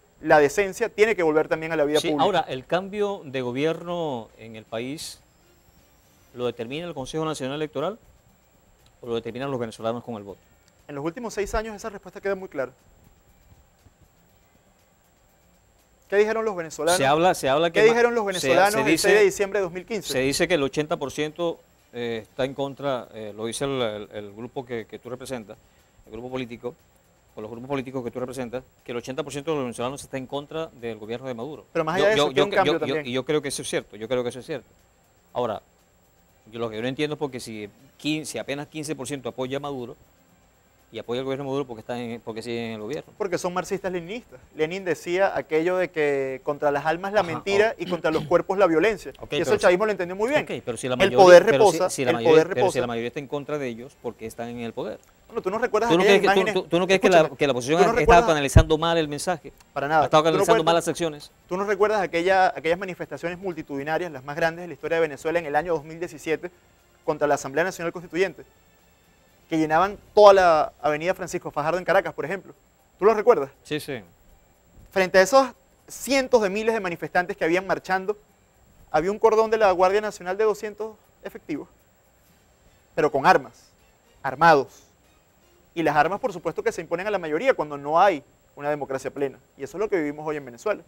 tiene que volver también a la vida Sí, pública. ahora, el cambio de gobierno en el país, ¿lo determina el Consejo Nacional Electoral o lo determinan los venezolanos con el voto? En los últimos 6 años esa respuesta queda muy clara. ¿Qué dijeron los venezolanos? Se habla que ¿Qué dijeron los venezolanos el 6 de diciembre de 2015? Se dice que el 80% está en contra, lo dice el grupo que tú representas, el grupo político, por los grupos políticos que tú representas, que el 80% de los venezolanos está en contra del gobierno de Maduro. Pero más allá de eso, tiene un cambio también. Y yo creo que eso es cierto, yo creo que eso es cierto. Ahora, lo que yo no entiendo es porque si apenas 15% apoya a Maduro y apoya al gobierno de Maduro, porque siguen en el gobierno. Porque son marxistas-leninistas. Lenin decía aquello de que contra las almas la mentira y contra los cuerpos la violencia. Ok, y eso pero el chavismo lo entendió muy bien. Ok, pero si la El mayoría, poder pero reposa, si la el mayoría- poder pero si reposa. la mayoría está en contra de ellos, porque están en el poder. Bueno, tú no recuerdas ¿Tú no aquellas crees, imágenes. tú no crees Escúchame, que la oposición ¿tú no ha estado recuerdas- canalizando mal el mensaje? Para Ha nada. estado ¿Tú no canalizando mal recuerdas- las acciones. ¿Tú no recuerdas aquellas manifestaciones multitudinarias, las más grandes de la historia de Venezuela en el año 2017, contra la Asamblea Nacional Constituyente? Que llenaban toda la avenida Francisco Fajardo en Caracas, por ejemplo. ¿Tú lo recuerdas? Sí, sí. Frente a esos cientos de miles de manifestantes que habían marchando, había un cordón de la Guardia Nacional de 200 efectivos, pero con armas, armados. Y las armas, por supuesto, que se imponen a la mayoría cuando no hay una democracia plena. Y eso es lo que vivimos hoy en Venezuela.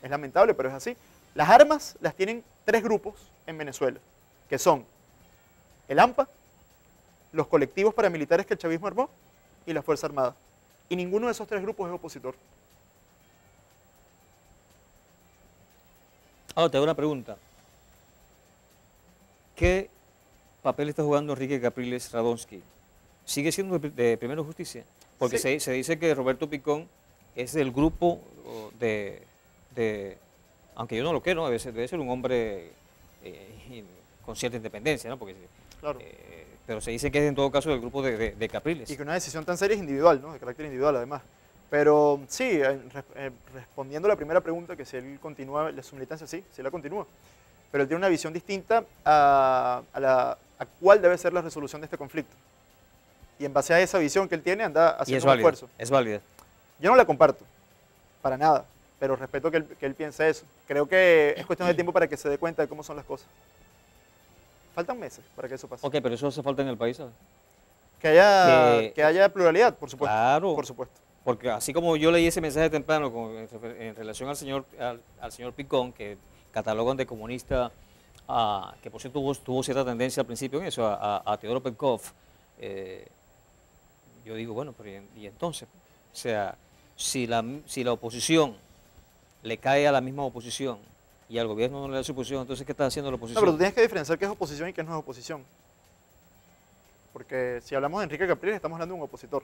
Es lamentable, pero es así. Las armas las tienen 3 grupos en Venezuela, que son el AMPA, los colectivos paramilitares que el chavismo armó y la Fuerza Armada. Y ninguno de esos 3 grupos es opositor. Ahora te hago una pregunta. ¿Qué papel está jugando Enrique Capriles Radonsky? ¿Sigue siendo de Primero Justicia? Porque Sí. se dice que Roberto Picón es del grupo aunque yo no lo creo, ¿no? Debe ser un hombre con cierta independencia, ¿no? Porque, Claro. pero se dice que es en todo caso del grupo de Capriles. Y que una decisión tan seria es individual, ¿no? De carácter individual, además. Pero sí, respondiendo a la primera pregunta, que si él continúa su militancia, sí la continúa. Pero él tiene una visión distinta a cuál debe ser la resolución de este conflicto. Y en base a esa visión que él tiene, anda Y es haciendo un válida, esfuerzo. es válida. Yo no la comparto, para nada, pero respeto que él piense eso. Creo que es cuestión de tiempo para que se dé cuenta de cómo son las cosas. Faltan meses para que eso pase. Ok, pero eso hace falta en el país, ¿sabes? Que haya pluralidad, por supuesto. Claro. Por supuesto. Porque así como yo leí ese mensaje temprano en relación al señor Picón, que catalogan de comunista, que por cierto tuvo cierta tendencia al principio en eso, a Teodoro Petkov, yo digo, bueno, pero y entonces, o sea, si la oposición le cae a la misma oposición y al gobierno no le da su oposición, entonces ¿qué está haciendo la No, oposición? pero tú tienes que diferenciar qué es oposición y qué no es oposición. Porque si hablamos de Enrique Capriles, estamos hablando de un opositor.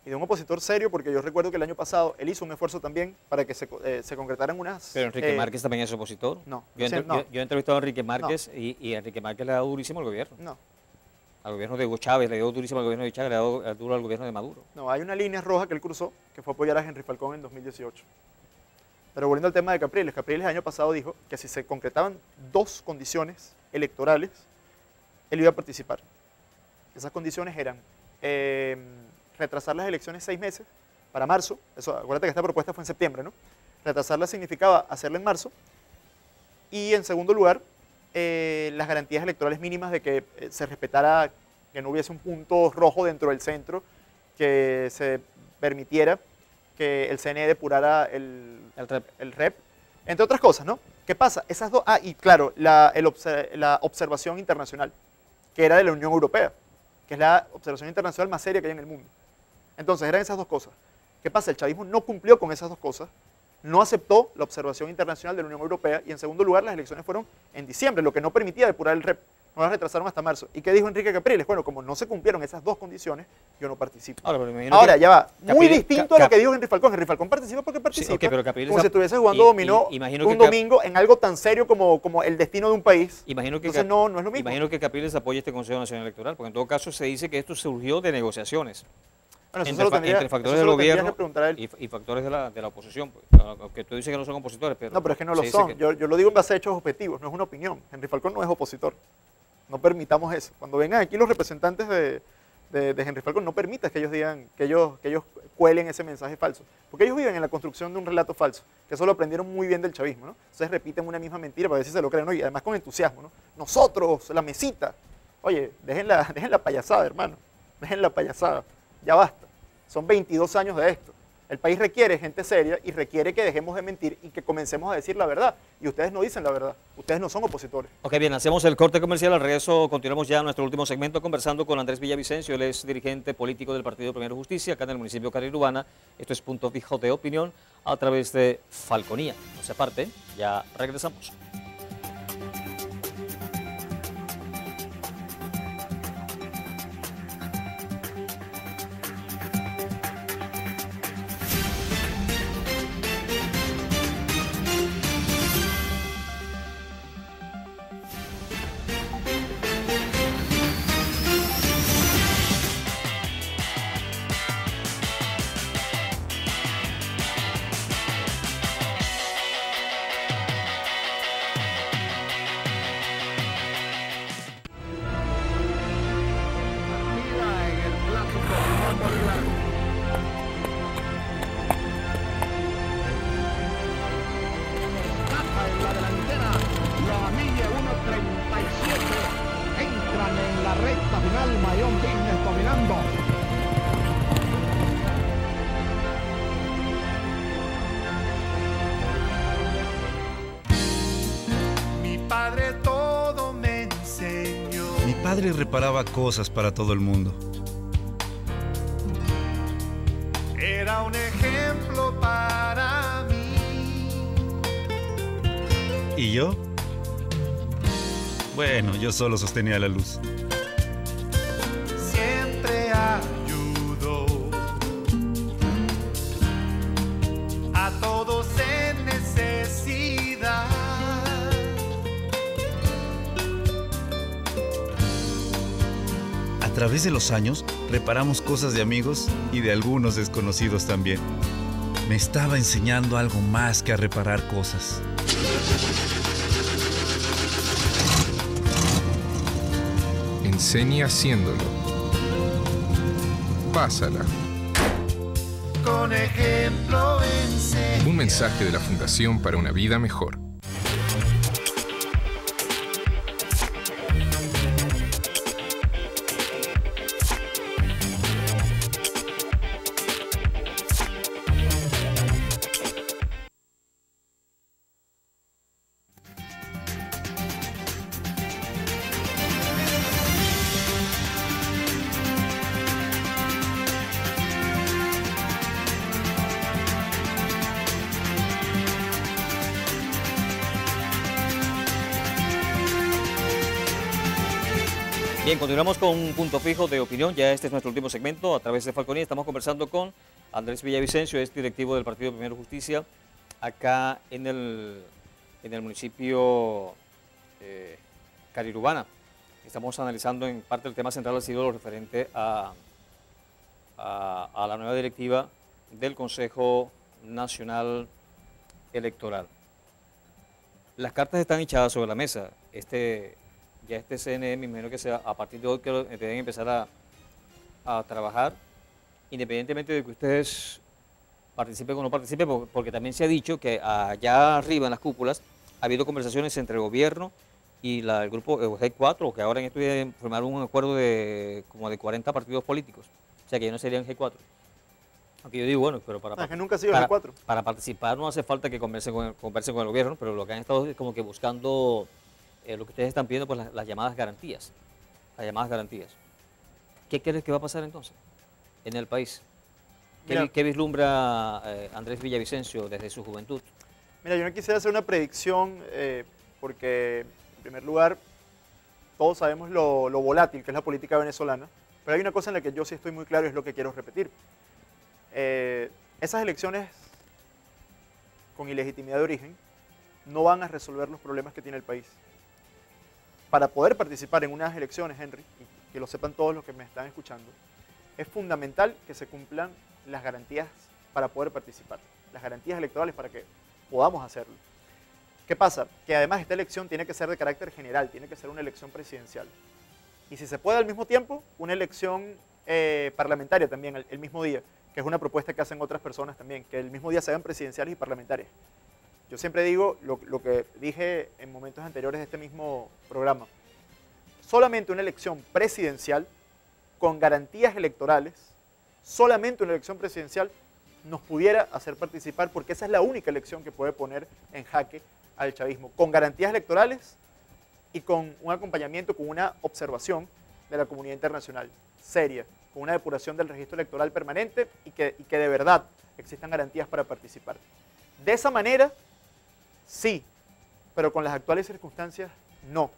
Y de un opositor serio, porque yo recuerdo que el año pasado él hizo un esfuerzo también para que se concretaran unas... Pero Enrique Márquez también es opositor. No, Yo no. he entrevistado a Enrique Márquez y Enrique Márquez le ha dado durísimo al gobierno. No, Al gobierno de Hugo Chávez, le dio durísimo al gobierno de Chávez, le ha dado duro al gobierno de Maduro. no, hay una línea roja que él cruzó, que fue apoyar a Henry Falcón en 2018. Pero volviendo al tema de Capriles, Capriles el año pasado dijo que si se concretaban 2 condiciones electorales, él iba a participar. Esas condiciones eran retrasar las elecciones 6 meses para marzo. Eso, acuérdate que esta propuesta fue en septiembre, ¿no? Retrasarla significaba hacerla en marzo. Y en segundo lugar, las garantías electorales mínimas de que se respetara, que no hubiese un punto rojo dentro del centro, que se permitiera que el CNE depurara el REP, entre otras cosas, ¿no? ¿Qué pasa? Esas dos, y claro, la observación internacional, que era de la Unión Europea, que es la observación internacional más seria que hay en el mundo. Entonces, eran esas 2 cosas. ¿Qué pasa? El chavismo no cumplió con esas 2 cosas, no aceptó la observación internacional de la Unión Europea y en segundo lugar las elecciones fueron en diciembre, lo que no permitía depurar el REP. No las retrasaron hasta marzo. ¿Y qué dijo Enrique Capriles? Bueno, como no se cumplieron esas 2 condiciones, yo no participo. Ahora, pero me imagino Ahora, que ya va. Muy Capriles- distinto a lo que dijo Henry Falcón. Henry Falcón participa porque participa. ok, pero Capriles como si ha- estuviese jugando y- dominó imagino un que domingo en algo tan serio como el destino de un país. Imagino que Entonces no es lo mismo. Imagino que Capriles apoya este Consejo Nacional Electoral, porque en todo caso se dice que esto surgió de negociaciones Bueno, eso entre, se lo tendría- entre eso factores se del lo tendrías gobierno que preguntar a él. y factores de la oposición, pues, aunque tú dices que no son opositores, pero No, pero es que no se lo dice son. que- Yo lo digo en base a hechos objetivos, no es una opinión. Henry Falcón no es opositor. No permitamos eso. Cuando vengan aquí los representantes de Henry Falcón, no permitas que ellos digan, que ellos cuelen ese mensaje falso. Porque ellos viven en la construcción de un relato falso, que eso lo aprendieron muy bien del chavismo, ¿no? Entonces repiten una misma mentira para ver si se lo creen, ¿no? Y además con entusiasmo, ¿no? Nosotros, la mesita. Oye, dejen la payasada, hermano. Dejen la payasada. Ya basta. Son 22 años de esto. El país requiere gente seria y requiere que dejemos de mentir y que comencemos a decir la verdad. Y ustedes no dicen la verdad. Ustedes no son opositores. Ok, bien, hacemos el corte comercial. Al regreso continuamos ya nuestro último segmento conversando con Andrés Villavicencio. Él es dirigente político del Partido Primero Justicia, acá en el municipio de Carirubana. Esto es Punto Fijo de Opinión a través de Falconía. No se aparte, ya regresamos. En la delantera, la milla 1:37. Entran en la recta final, Mayón Business dominando. Mi padre todo me enseñó. Mi padre reparaba cosas para todo el mundo. Era un ejemplo para mí. ¿Y yo? Bueno, yo solo sostenía la luz. Siempre ayudó a todos en necesidad. A través de los años, reparamos cosas de amigos y de algunos desconocidos también. Me estaba enseñando algo más que a reparar cosas. Enseña haciéndolo. Pásala. Con ejemplo enseña. Un mensaje de la Fundación para una Vida Mejor. Bien, continuamos con un punto fijo de opinión. Ya este es nuestro último segmento a través de Falconía. Estamos conversando con Andrés Villavicencio, es directivo del Partido Primero Justicia, acá en el municipio Carirubana. Estamos analizando en parte el tema central ha sido lo referente a la nueva directiva del Consejo Nacional Electoral. Las cartas están echadas sobre la mesa. Ya este CNE, me imagino que sea a partir de hoy que deben empezar a trabajar, independientemente de que ustedes participen o no participen, porque también se ha dicho que allá arriba en las cúpulas ha habido conversaciones entre el gobierno y el grupo G4, que ahora en estos días firmaron un acuerdo como de 40 partidos políticos, o sea que ya no serían G4. Aunque yo digo, bueno, pero que nunca ha sido G4. Para participar no hace falta que conversen con el gobierno, pero lo que han estado es como que buscando lo que ustedes están pidiendo, pues las llamadas garantías. Las llamadas garantías. ¿Qué crees que va a pasar entonces en el país? ¿Qué vislumbra Andrés Villavicencio desde su juventud? Mira, yo no quisiera hacer una predicción porque, en primer lugar, todos sabemos lo volátil que es la política venezolana, pero hay una cosa en la que yo sí estoy muy claro y es lo que quiero repetir. Esas elecciones con ilegitimidad de origen no van a resolver los problemas que tiene el país. Para poder participar en unas elecciones, Henry, y que lo sepan todos los que me están escuchando, es fundamental que se cumplan las garantías para poder participar, las garantías electorales para que podamos hacerlo. ¿Qué pasa? Que además esta elección tiene que ser de carácter general, tiene que ser una elección presidencial. Y si se puede al mismo tiempo, una elección parlamentaria también el mismo día, que es una propuesta que hacen otras personas también, que el mismo día se hagan presidenciales y parlamentarias. Yo siempre digo lo que dije en momentos anteriores de este mismo programa. Solamente una elección presidencial con garantías electorales, solamente una elección presidencial nos pudiera hacer participar, porque esa es la única elección que puede poner en jaque al chavismo, con garantías electorales y con un acompañamiento, con una observación de la comunidad internacional seria, con una depuración del registro electoral permanente y que de verdad existan garantías para participar. De esa manera, sí, pero con las actuales circunstancias, no.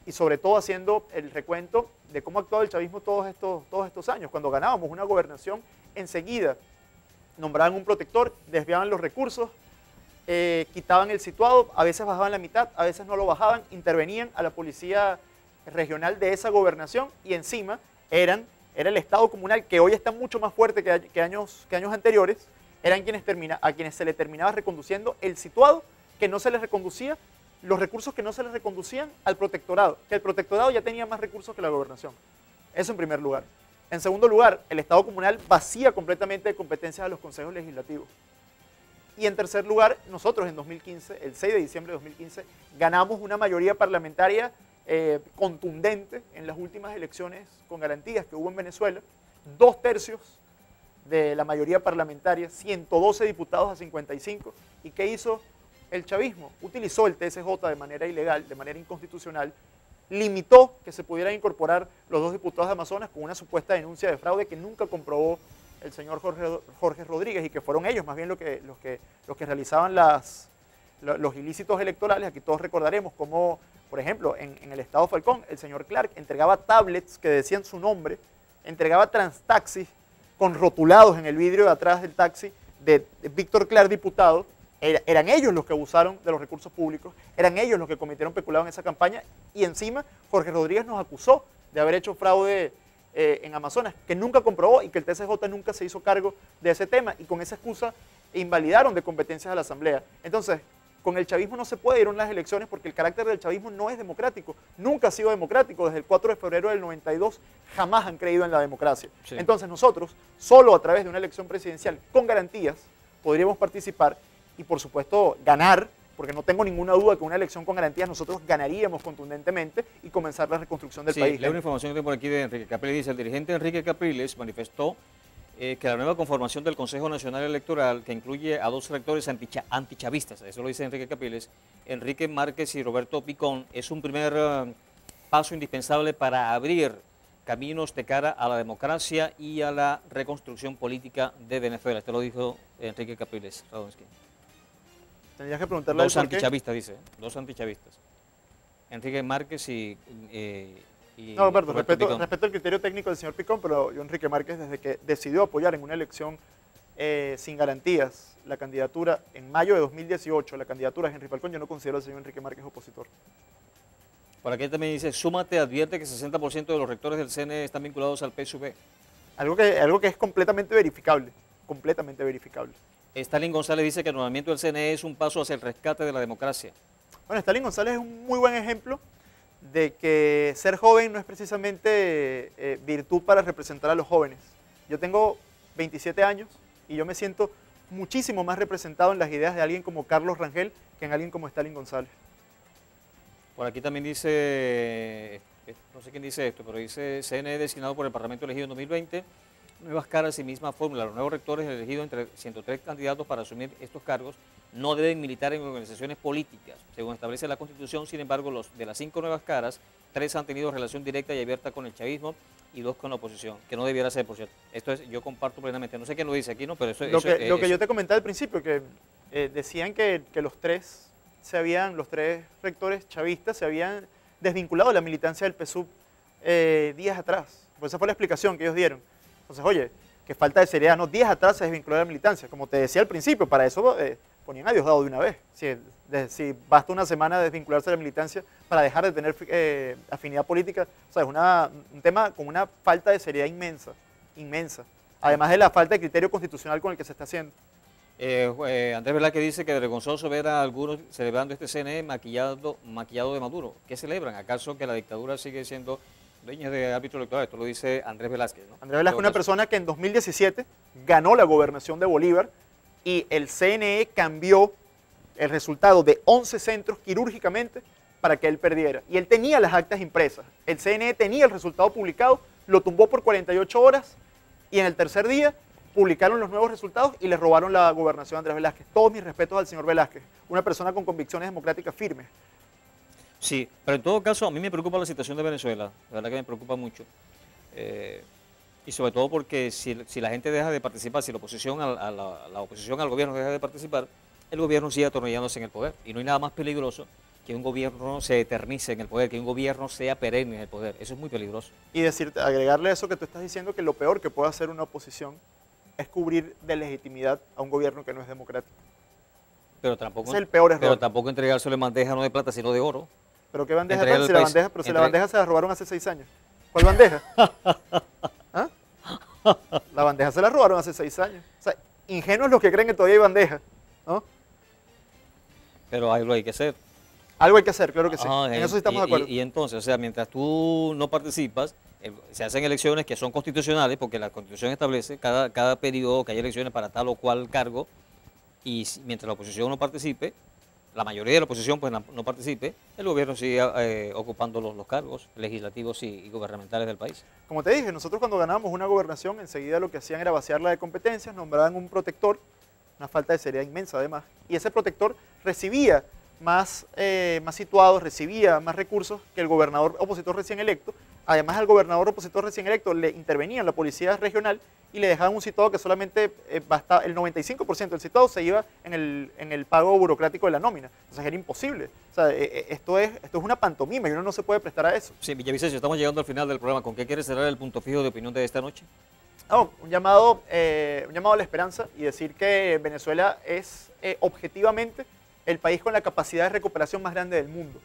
Y sobre todo haciendo el recuento de cómo ha actuado el chavismo todos estos años. Cuando ganábamos una gobernación, enseguida nombraban un protector, desviaban los recursos, quitaban el situado, a veces bajaban la mitad, a veces no lo bajaban, intervenían a la policía regional de esa gobernación y encima era el Estado comunal, que hoy está mucho más fuerte que años anteriores, eran a quienes se le terminaba reconduciendo el situado que no se les reconducía, los recursos que no se les reconducían al protectorado, que el protectorado ya tenía más recursos que la gobernación. Eso en primer lugar. En segundo lugar, el Estado comunal vacía completamente de competencias a los consejos legislativos. Y en tercer lugar, nosotros en 2015, el 6 de diciembre de 2015, ganamos una mayoría parlamentaria contundente en las últimas elecciones con garantías que hubo en Venezuela, 2/3 de la mayoría parlamentaria, 112 diputados a 55. ¿Y qué hizo el chavismo? Utilizó el TSJ de manera ilegal, de manera inconstitucional, limitó que se pudieran incorporar los 2 diputados de Amazonas con una supuesta denuncia de fraude que nunca comprobó el señor Jorge Rodríguez, y que fueron ellos más bien los que realizaban los ilícitos electorales. Aquí todos recordaremos cómo, por ejemplo, en el estado Falcón, el señor Clark entregaba tablets que decían su nombre, entregaba transtaxis con rotulados en el vidrio de atrás del taxi de Víctor Clark, diputado. Eran ellos los que abusaron de los recursos públicos, eran ellos los que cometieron peculado en esa campaña, y encima Jorge Rodríguez nos acusó de haber hecho fraude en Amazonas, que nunca comprobó, y que el TSJ nunca se hizo cargo de ese tema, y con esa excusa invalidaron de competencias a la Asamblea. Entonces, con el chavismo no se puede ir a unas elecciones porque el carácter del chavismo no es democrático, nunca ha sido democrático. Desde el 4 de febrero del 92 jamás han creído en la democracia. Sí. Entonces nosotros, solo a través de una elección presidencial con garantías, podríamos participar y por supuesto ganar, porque no tengo ninguna duda que una elección con garantías nosotros ganaríamos contundentemente y comenzar la reconstrucción del país. Leo una información que tengo por aquí de Enrique Capriles. Dice: el dirigente Enrique Capriles manifestó que la nueva conformación del Consejo Nacional Electoral, que incluye a 2 rectores antichavistas, eso lo dice Enrique Capriles, Enrique Márquez y Roberto Picón, es un primer paso indispensable para abrir caminos de cara a la democracia y a la reconstrucción política de Venezuela. Esto lo dijo Enrique Capriles Radonsky. Tendrías que preguntarle 2 antichavistas, dice, 2 antichavistas. Enrique Márquez y no, Roberto, respeto el criterio técnico del señor Picón, pero yo, Enrique Márquez, desde que decidió apoyar en una elección sin garantías la candidatura en mayo de 2018, la candidatura de Henry Falcón, yo no considero al señor Enrique Márquez opositor. Por aquí también dice: súmate, advierte que 60% de los rectores del CNE están vinculados al PSUV. Algo que es completamente verificable, completamente verificable. Stalin González dice que el nombramiento del CNE es un paso hacia el rescate de la democracia. Bueno, Stalin González es un muy buen ejemplo de que ser joven no es precisamente virtud para representar a los jóvenes. Yo tengo 27 años y yo me siento muchísimo más representado en las ideas de alguien como Carlos Rangel que en alguien como Stalin González. Por aquí también dice, no sé quién dice esto, pero dice: CNE designado por el Parlamento elegido en 2020, nuevas caras y misma fórmula. Los nuevos rectores elegidos entre 103 candidatos para asumir estos cargos no deben militar en organizaciones políticas, según establece la Constitución. Sin embargo, de las 5 nuevas caras, 3 han tenido relación directa y abierta con el chavismo y 2 con la oposición, que no debiera ser, por cierto. Esto es, yo comparto plenamente, no sé quién lo dice aquí, ¿no? Pero eso lo que yo te comenté al principio, que decían que los 3 rectores chavistas se habían desvinculado de la militancia del PSUV días atrás. Pues esa fue la explicación que ellos dieron. Entonces, oye, que falta de seriedad, no, días atrás se desvinculó de la militancia. Como te decía al principio, para eso ponían a Diosdado de una vez. Si basta una semana de desvincularse de la militancia para dejar de tener afinidad política, o sea, es un tema con una falta de seriedad inmensa, inmensa. Además de la falta de criterio constitucional con el que se está haciendo. Andrés Velázquez dice que vergonzoso ver a algunos celebrando este CNE maquillado de Maduro. ¿Qué celebran? ¿Acaso que la dictadura sigue siendo dueña de árbitro electoral? Esto lo dice Andrés Velázquez, ¿no? Andrés Velázquez es una persona que en 2017 ganó la gobernación de Bolívar y el CNE cambió el resultado de 11 centros quirúrgicamente para que él perdiera. Y él tenía las actas impresas. El CNE tenía el resultado publicado, lo tumbó por 48 horas y en el tercer día publicaron los nuevos resultados y le robaron la gobernación a Andrés Velázquez. Todos mis respetos al señor Velázquez, una persona con convicciones democráticas firmes. Sí, pero en todo caso a mí me preocupa la situación de Venezuela, la verdad que me preocupa mucho. Y sobre todo porque si la gente deja de participar, si la oposición la oposición al gobierno deja de participar, el gobierno sigue atornillándose en el poder. Y no hay nada más peligroso que un gobierno se eternice en el poder, que un gobierno sea perenne en el poder. Eso es muy peligroso. Y agregarle a eso que tú estás diciendo, que lo peor que puede hacer una oposición es cubrir de legitimidad a un gobierno que no es democrático. Pero tampoco, Ese es el peor error. pero tampoco entregárselo en bandeja no de plata, sino de oro. ¿Pero qué bandeja? Entregar Tal? el Si la país. bandeja, pero si la bandeja se la robaron hace 6 años. ¿Cuál bandeja? ¿Ah? La bandeja se la robaron hace 6 años. O sea, ingenuos los que creen que todavía hay bandeja, ¿no? Pero algo hay que hacer. Algo hay que hacer, claro que sí. Ajá, En eso sí estamos de acuerdo. Y entonces, o sea, mientras tú no participas, se hacen elecciones que son constitucionales, porque la Constitución establece cada periodo que hay elecciones para tal o cual cargo, y mientras la oposición no participe, la mayoría de la oposición pues no participe, el gobierno sigue ocupando los cargos legislativos y gubernamentales del país. Como te dije, nosotros cuando ganábamos una gobernación, enseguida lo que hacían era vaciarla de competencias, nombraban un protector, una falta de seriedad inmensa además, y ese protector recibía más situados, recibía más recursos que el gobernador opositor recién electo. Además, al gobernador opositor recién electo le intervenía la policía regional y le dejaban un situado que solamente bastaba, el 95% del situado se iba en el pago burocrático de la nómina. Entonces era imposible. O sea, esto es una pantomima y uno no se puede prestar a eso. Sí, Villavicencio, estamos llegando al final del programa. ¿Con qué quieres cerrar el punto fijo de opinión de esta noche? No, un llamado a la esperanza y decir que Venezuela es objetivamente el país con la capacidad de recuperación más grande del mundo.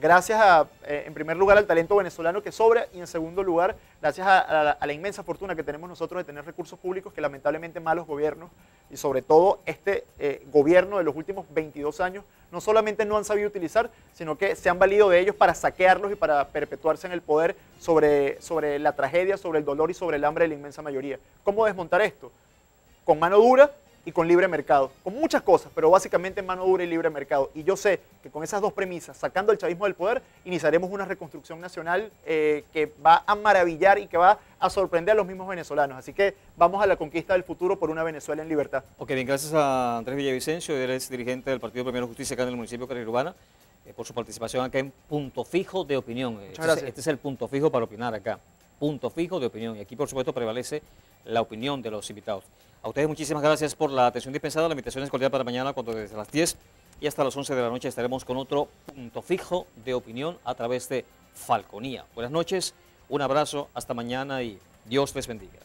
Gracias en primer lugar, al talento venezolano que sobra y en segundo lugar, gracias a la inmensa fortuna que tenemos nosotros de tener recursos públicos que lamentablemente malos gobiernos y sobre todo este gobierno de los últimos 22 años no solamente no han sabido utilizar, sino que se han valido de ellos para saquearlos y para perpetuarse en el poder sobre la tragedia, sobre el dolor y sobre el hambre de la inmensa mayoría. ¿Cómo desmontar esto? Con mano dura y con libre mercado, con muchas cosas, pero básicamente mano dura y libre mercado. Y yo sé que con esas dos premisas, sacando al chavismo del poder, iniciaremos una reconstrucción nacional que va a maravillar y que va a sorprender a los mismos venezolanos. Así que vamos a la conquista del futuro por una Venezuela en libertad. Ok, bien, gracias a Andrés Villavicencio, él es dirigente del Partido Primero Justicia acá en el municipio de Carrera Urbana, por su participación acá en Punto Fijo de Opinión. Muchas gracias. Este es el punto fijo para opinar acá. Punto fijo de opinión. Y aquí, por supuesto, prevalece la opinión de los invitados. A ustedes muchísimas gracias por la atención dispensada. La invitación es cordial para mañana, cuando desde las 10 y hasta las 11 de la noche estaremos con otro punto fijo de opinión a través de Falconía. Buenas noches, un abrazo, hasta mañana y Dios les bendiga.